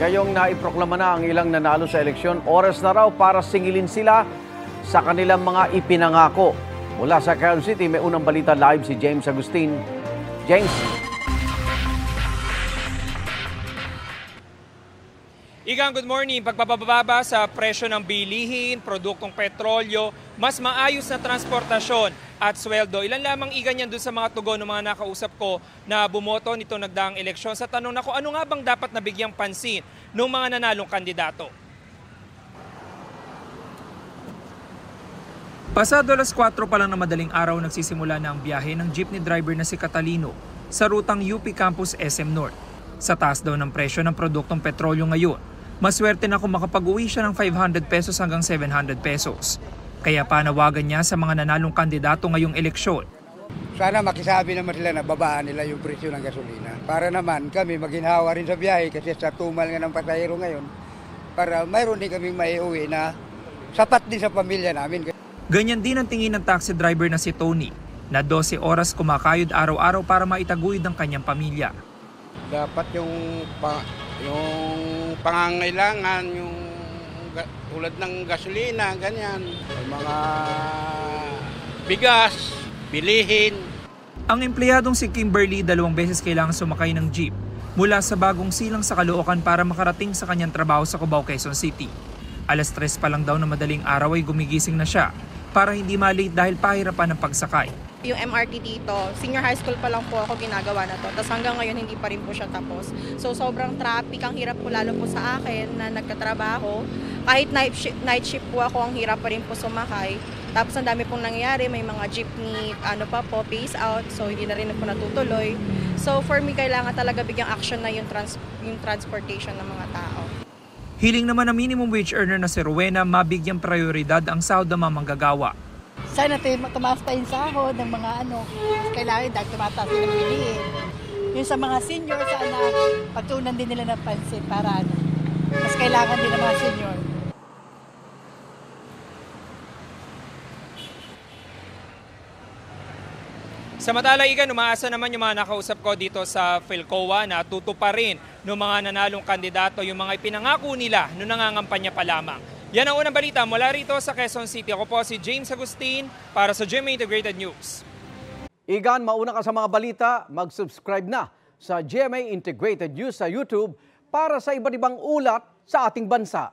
Ngayong naiproklama na ang ilang nanalo sa eleksyon, oras na raw para singilin sila sa kanilang mga ipinangako. Mula sa Quezon City, may unang balita live si James Agustin. James. Igang, good morning. Pagpapababa sa presyo ng bilihin, produktong petrolyo, mas maayos na transportasyon at sweldo. Ilan lamang iganyan doon sa mga tugon ng mga nakausap ko na bumoto nito nagdaang eleksyon. Sa tanong na ko, ano nga bang dapat nabigyang pansin ng mga nanalong kandidato? Pasado alas 4 pa lang na madaling araw nagsisimula na ang biyahe ng jeepney driver na si Catalino sa rutang UP Campus SM North. Sa taas daw ng presyo ng produktong petrolyo ngayon, maswerte na kung makapag-uwi siya ng 500 pesos hanggang 700 pesos. Kaya panawagan niya sa mga nanalong kandidato ngayong eleksyon. Sana makisabi naman sila na babaan nila yung presyo ng gasolina. Para naman kami maginhawa rin sa biyahe kasi sa tumal nga ng pasahero ngayon, para mayroon din kaming maiuwi na sapat din sa pamilya namin. Ganyan din ang tingin ng taxi driver na si Tony, na 12 oras kumakayod araw-araw para maitaguyod ang kanyang pamilya. Dapat yung pangangailangan, yung tulad ng gasolina, ganyan, yung mga bigas, bilihin. Ang empleyadong si Kimberly 2 beses kailangan sumakay ng jeep mula sa Bagong Silang sa Caloocan para makarating sa kanyang trabaho sa Cubao, Quezon City. Alas 3 pa lang daw na madaling araw ay gumigising na siya para hindi malate dahil pahirapan ng pagsakay. Yung MRT dito, senior high school pa lang po ako ginagawa na to. Tapos hanggang ngayon hindi pa rin po siya tapos. So sobrang traffic, ang hirap po lalo po sa akin na nagtatrabaho. Kahit night shift po ako, ang hirap pa rin po sumakay. Tapos ang dami pong nangyayari, may mga jeepney, phase out. So hindi na rin po natutuloy. So for me, kailangan talaga bigyang action na yung transportation ng mga tao. Hiling naman ng minimum wage earner na si Rowena mabigyang prioridad ang sahod ng mga manggagawa. Sana tumaas pa yung sahod ng mga kailangan dahil tumataas din ang bilihin. Yung sa mga senior, sana pagtuunan din nila ng pansin para mas kailangan din ng mga senior. Samantala, Igan, umaasa naman yung mga nakausap ko dito sa Philcoa na tutuparin ng mga nanalong kandidato yung mga ipinangako nila noong nangangampanya pa lamang. Yan ang unang balita mula rito sa Quezon City. Ako po si James Agustin para sa GMA Integrated News. Igan, mauna ka sa mga balita, mag-subscribe na sa GMA Integrated News sa YouTube para sa iba't ibang ulat sa ating bansa.